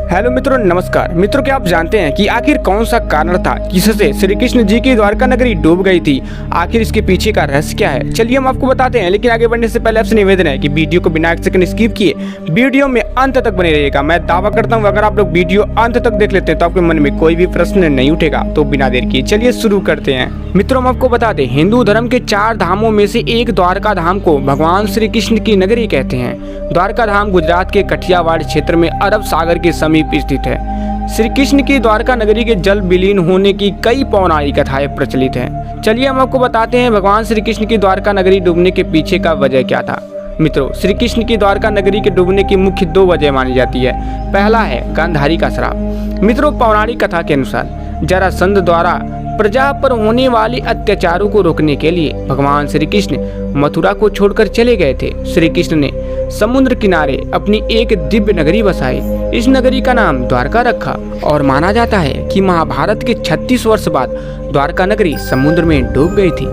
Hello मित्रों, नमस्कार। मित्रों, क्या आप जानते हैं कि आखिर कौन सा कारण था जिससे श्री कृष्ण जी की द्वारका नगरी डूब गई थी? आखिर इसके पीछे का रहस्य क्या है, चलिए हम आपको बताते हैं। लेकिन आगे बढ़ने से पहले आपसे निवेदन है कि वीडियो को बिना एक सेकंड स्किप किए वीडियो में अंत तक बने रहिएगा। मैं दावा करता हूँ अगर आप लोग वीडियो अंत तक देख लेते हैं तो आपके मन में कोई भी प्रश्न नहीं उठेगा। तो बिना देर किए चलिए शुरू करते हैं। मित्रों, हम आपको बता दें, हिंदू धर्म के 4 धामों में से एक द्वारका धाम को भगवान श्री कृष्ण की नगरी कहते हैं। द्वारका धाम गुजरात के कठियावाड़ क्षेत्र में अरब सागर के समीप स्थित है। श्री कृष्ण की द्वारका नगरी के जल विलीन होने की कई पौराणिक कथाएं प्रचलित हैं। चलिए हम आपको बताते हैं भगवान श्री कृष्ण की द्वारका नगरी डूबने के पीछे का वजह क्या था। मित्रों, श्री कृष्ण की द्वारका नगरी के डूबने की मुख्य 2 वजह मानी जाती है। पहला है गांधारी का श्राप। मित्रों, पौराणिक कथा के अनुसार जरासंध द्वारा प्रजा पर होने वाले अत्याचारों को रोकने के लिए भगवान श्री कृष्ण मथुरा को छोड़कर चले गए थे। श्री कृष्ण ने समुद्र किनारे अपनी एक दिव्य नगरी बसाई। इस नगरी का नाम द्वारका रखा और माना जाता है कि महाभारत के 36 वर्ष बाद द्वारका नगरी समुद्र में डूब गई थी।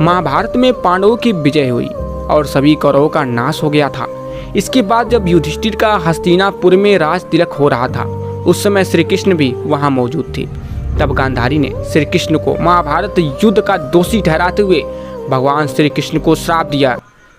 महाभारत में पांडवों की विजय हुई और सभी कौरवों का नाश हो गया था। इसके बाद जब युधिष्ठिर का हस्तिनापुर में राज तिलक हो रहा था, उस समय श्री कृष्ण भी वहाँ मौजूद थे। तब गांधारी ने श्री कृष्ण को महाभारत युद्ध का दोषी ठहराते हुए भगवान श्री कृष्ण को श्राप दिया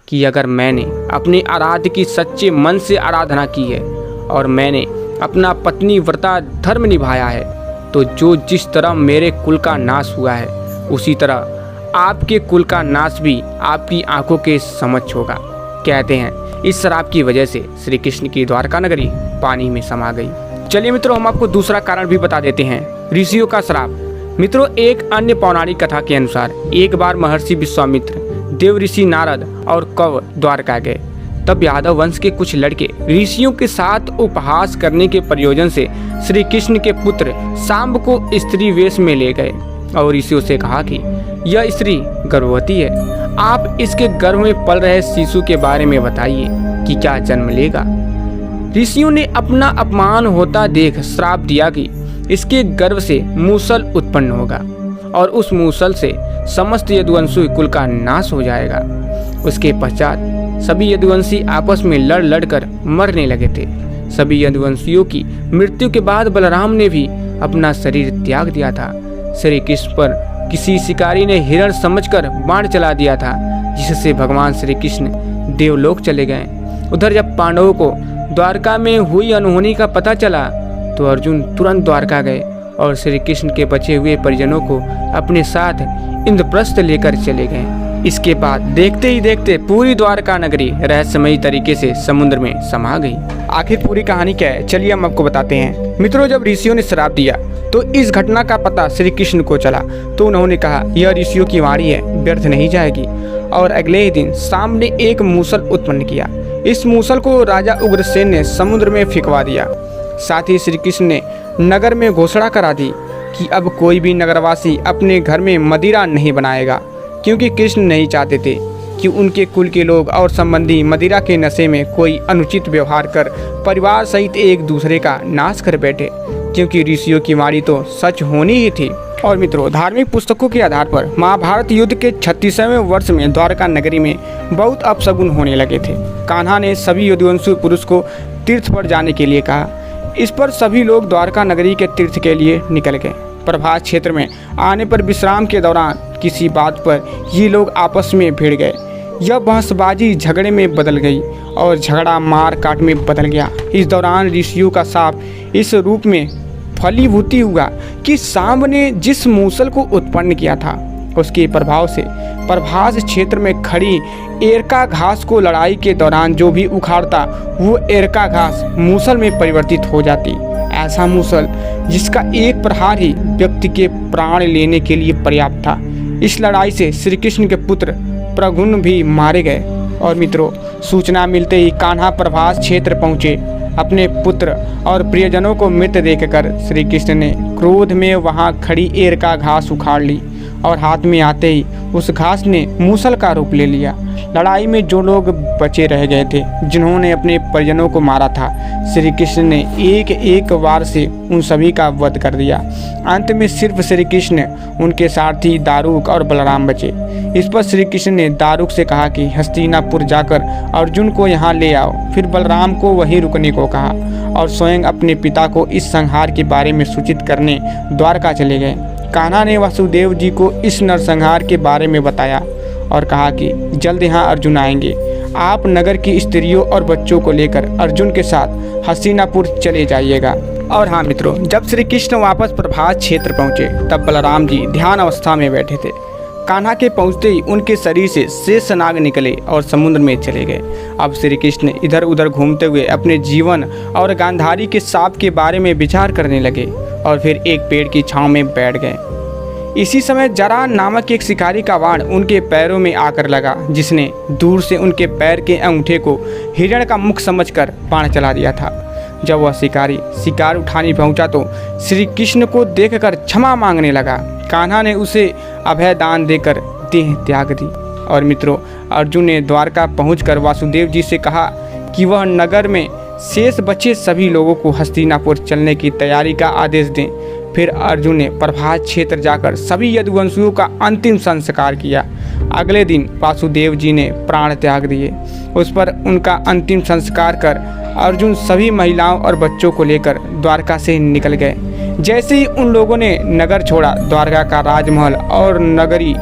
कि अगर मैंने अपने आराध्य की सच्चे मन से आराधना की है और मैंने अपना पत्नी व्रता धर्म निभाया है तो जो जिस तरह मेरे कुल का नाश हुआ है उसी तरह आपके कुल का नाश भी आपकी आंखों के समक्ष होगा। कहते हैं इस श्राप की वजह से श्री कृष्ण की द्वारका नगरी पानी में समा गई। चलिए मित्रों, हम आपको दूसरा कारण भी बता देते हैं, ऋषियों का श्राप। मित्रों, एक अन्य पौराणिक कथा के अनुसार एक बार महर्षि विश्वामित्र, देव ऋषि नारद और कव द्वारका गए। तब यादव वंश के कुछ लड़के ऋषियों के साथ उपहास करने के प्रयोजन से श्री कृष्ण के पुत्र सांब को स्त्री वेश में ले गए और ऋषियों से कहा कि यह स्त्री गर्भवती है, आप इसके गर्भ में पल रहे शिशु के बारे में बताइए कि क्या जन्म लेगा। ऋषियों ने अपना अपमान होता देख श्राप दिया कि इसके गर्भ से मूसल उत्पन्न होगा और उस मूसल से समस्त यदुवंशी कुल का नाश हो जाएगा। उसके पश्चात सभी यदुवंशी आपस में लड़ लड़ कर मरने लगे थे। सभी यदुवंशियों की मृत्यु के बाद बलराम ने भी अपना शरीर त्याग दिया था। श्री कृष्ण पर किसी शिकारी ने हिरण समझकर बाण चला दिया था, जिससे भगवान श्री कृष्ण देवलोक चले गए। उधर जब पांडवों को द्वारका में हुई अनहोनी का पता चला तो अर्जुन तुरंत द्वारका गए और श्री कृष्ण के बचे हुए परिजनों को अपने साथ इंद्रप्रस्थ लेकर चले गए। इसके बाद देखते ही देखते पूरी द्वारका नगरी रहस्यमयी तरीके से समुद्र में समा गई। आखिर पूरी कहानी क्या है, चलिए हम आपको बताते हैं। मित्रों, जब ऋषियों ने श्राप दिया तो इस घटना का पता श्री कृष्ण को चला तो उन्होंने कहा यह ऋषियों की वाणी है, व्यर्थ नहीं जाएगी। और अगले ही दिन सांब ने एक मूसल उत्पन्न किया। इस मूसल को राजा उग्रसेन ने समुद्र में फेंकवा दिया। साथ ही श्री कृष्ण ने नगर में घोषणा करा दी कि अब कोई भी नगरवासी अपने घर में मदिरा नहीं बनाएगा, क्योंकि कृष्ण नहीं चाहते थे कि उनके कुल के लोग और संबंधी मदिरा के नशे में कोई अनुचित व्यवहार कर परिवार सहित एक दूसरे का नाश कर बैठे, क्योंकि ऋषियों की वाणी तो सच होनी ही थी। और मित्रों, धार्मिक पुस्तकों के आधार पर महाभारत युद्ध के 36वें वर्ष में द्वारका नगरी में बहुत अपशगुन होने लगे थे। कान्हा ने सभी यदुवंशी पुरुष को तीर्थ पर जाने के लिए कहा। इस पर सभी लोग द्वारका नगरी के तीर्थ के लिए निकल गए। प्रभास क्षेत्र में आने पर विश्राम के दौरान किसी बात पर ये लोग आपस में भिड़ गए। यह बहसबाजी झगड़े में बदल गई और झगड़ा मार काट में बदल गया। इस दौरान ऋषियों का शाप इस रूप में फलीभूति हुआ कि सांब ने जिस मूसल को उत्पन्न किया था उसके प्रभाव से प्रभास क्षेत्र में खड़ी एरका घास को लड़ाई के दौरान जो भी उखाड़ता वो एरका घास मूसल में परिवर्तित हो जाती। ऐसा मूसल जिसका एक प्रहार ही व्यक्ति के प्राण लेने के लिए पर्याप्त था। इस लड़ाई से श्री कृष्ण के पुत्र प्रगुन भी मारे गए। और मित्रों, सूचना मिलते ही कान्हा प्रभास क्षेत्र पहुँचे। अपने पुत्र और प्रियजनों को मृत देखकर श्री कृष्ण ने क्रोध में वहां खड़ी एरका घास उखाड़ ली और हाथ में आते ही उस घास ने मूसल का रूप ले लिया। लड़ाई में जो लोग बचे रह गए थे, जिन्होंने अपने परिजनों को मारा था, श्री कृष्ण ने एक एक वार से उन सभी का वध कर दिया। अंत में सिर्फ श्री कृष्ण, उनके सारथी दारुक और बलराम बचे। इस पर श्री कृष्ण ने दारुक से कहा कि हस्तिनापुर जाकर अर्जुन को यहाँ ले आओ। फिर बलराम को वहीं रुकने को कहा और स्वयं अपने पिता को इस संहार के बारे में सूचित करने द्वारका चले गए। कान्हा ने वासुदेव जी को इस नरसंहार के बारे में बताया और कहा कि जल्द यहाँ अर्जुन आएंगे, आप नगर की स्त्रियों और बच्चों को लेकर अर्जुन के साथ हस्तिनापुर चले जाइएगा। और हाँ मित्रों, जब श्री कृष्ण वापस प्रभास क्षेत्र पहुँचे तब बलराम जी ध्यान अवस्था में बैठे थे। कान्हा के पहुँचते ही उनके शरीर से शेषनाग निकले और समुद्र में चले गए। अब श्री कृष्ण इधर उधर घूमते हुए अपने जीवन और गांधारी के सांप के बारे में विचार करने लगे और फिर एक पेड़ की छांव में बैठ गए। इसी समय जरा नामक एक शिकारी का बाण उनके पैरों में आकर लगा, जिसने दूर से उनके पैर के अंगूठे को हिरण का मुख समझकर बाण चला दिया था। जब वह शिकारी शिकार उठाने पहुंचा तो श्री कृष्ण को देखकर क्षमा मांगने लगा। कान्हा ने उसे अभय दान देकर देह त्याग दी। और मित्रों, अर्जुन ने द्वारका पहुंचकर वासुदेव जी से कहा कि वह नगर में शेष बचे सभी लोगों को हस्तिनापुर चलने की तैयारी का आदेश दें। फिर अर्जुन ने प्रभास क्षेत्र जाकर सभी यदुवंशियों का अंतिम संस्कार किया। अगले दिन वासुदेव जी ने प्राण त्याग दिए। उस पर उनका अंतिम संस्कार कर अर्जुन सभी महिलाओं और बच्चों को लेकर द्वारका से निकल गए। जैसे ही उन लोगों ने नगर छोड़ा, द्वारका का राजमहल और नगरी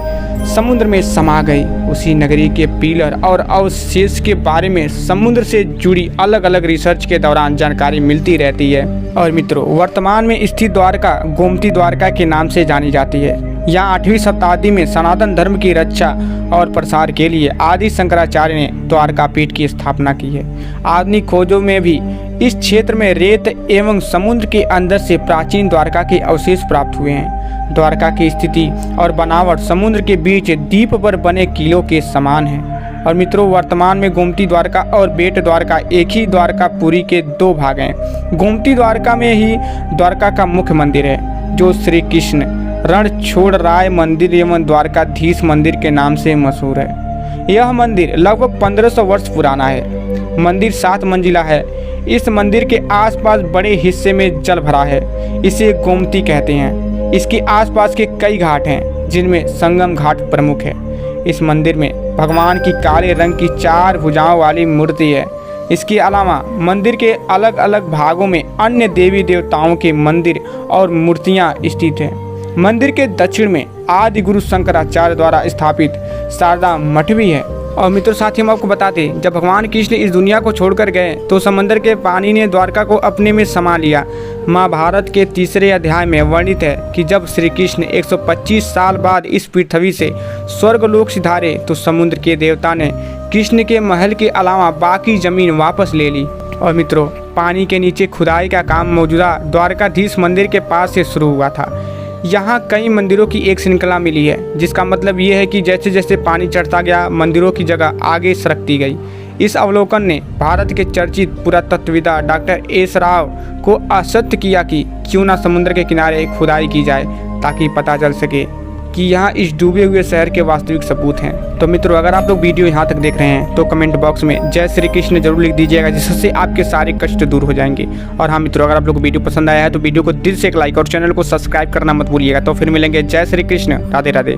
समुद्र में समा गई। उसी नगरी के पिलर और अवशेष के बारे में समुद्र से जुड़ी अलग अलग रिसर्च के दौरान जानकारी मिलती रहती है। और मित्रों, वर्तमान में स्थित द्वारका गोमती द्वारका के नाम से जानी जाती है। यहाँ 8वीं शताब्दी में सनातन धर्म की रक्षा और प्रसार के लिए आदि शंकराचार्य ने द्वारका पीठ की स्थापना की है। आधुनिक खोजों में भी इस क्षेत्र में रेत एवं समुद्र के अंदर से प्राचीन द्वारका के अवशेष प्राप्त हुए हैं। द्वारका की स्थिति और बनावट समुद्र के बीच द्वीप पर बने किलों के समान है। और मित्रों, वर्तमान में गोमती द्वारका और बेट द्वारका एक ही द्वारकापुरी के दो भाग हैं। गोमती द्वारका में ही द्वारका का मुख्य मंदिर है, जो श्री कृष्ण रणछोड़राय मंदिर एवं द्वारकाधीश मंदिर के नाम से मशहूर है। यह मंदिर लगभग 1500 वर्ष पुराना है। मंदिर 7 मंजिला है। इस मंदिर के आसपास बड़े हिस्से में जल भरा है। इसे गोमती कहते हैं। इसके आसपास के कई घाट हैं, जिनमें संगम घाट प्रमुख है। इस मंदिर में भगवान की काले रंग की 4 भुजाओं वाली मूर्ति है। इसके अलावा मंदिर के अलग अलग भागों में अन्य देवी देवताओं के मंदिर और मूर्तियां स्थित हैं। मंदिर के दक्षिण में आदि गुरु शंकराचार्य द्वारा स्थापित शारदा मठ भी है। और मित्रों, साथ ही हम आपको बताते, जब भगवान कृष्ण इस दुनिया को छोड़कर गए तो समंदर के पानी ने द्वारका को अपने में समा लिया। महाभारत के 3रे अध्याय में वर्णित है कि जब श्री कृष्ण 125 साल बाद इस पृथ्वी से स्वर्गलोक सिधारे तो समुद्र के देवता ने कृष्ण के महल के अलावा बाकी जमीन वापस ले ली। और मित्रों, पानी के नीचे खुदाई का काम मौजूदा द्वारकाधीश मंदिर के पास से शुरू हुआ था। यहाँ कई मंदिरों की एक श्रृंखला मिली है, जिसका मतलब ये है कि जैसे जैसे पानी चढ़ता गया, मंदिरों की जगह आगे सरकती गई। इस अवलोकन ने भारत के चर्चित पुरातत्वविदा डॉक्टर एस राव को आश्वस्त किया कि क्यों ना समुद्र के किनारे खुदाई की जाए, ताकि पता चल सके कि यहाँ इस डूबे हुए शहर के वास्तविक सबूत हैं। तो मित्रों, अगर आप लोग वीडियो यहाँ तक देख रहे हैं तो कमेंट बॉक्स में जय श्री कृष्ण जरूर लिख दीजिएगा, जिससे आपके सारे कष्ट दूर हो जाएंगे। और हाँ मित्रों, अगर आप लोग को वीडियो पसंद आया है तो वीडियो को दिल से एक लाइक और चैनल को सब्सक्राइब करना मत भूलिएगा। तो फिर मिलेंगे। जय श्री कृष्ण, राधे राधे।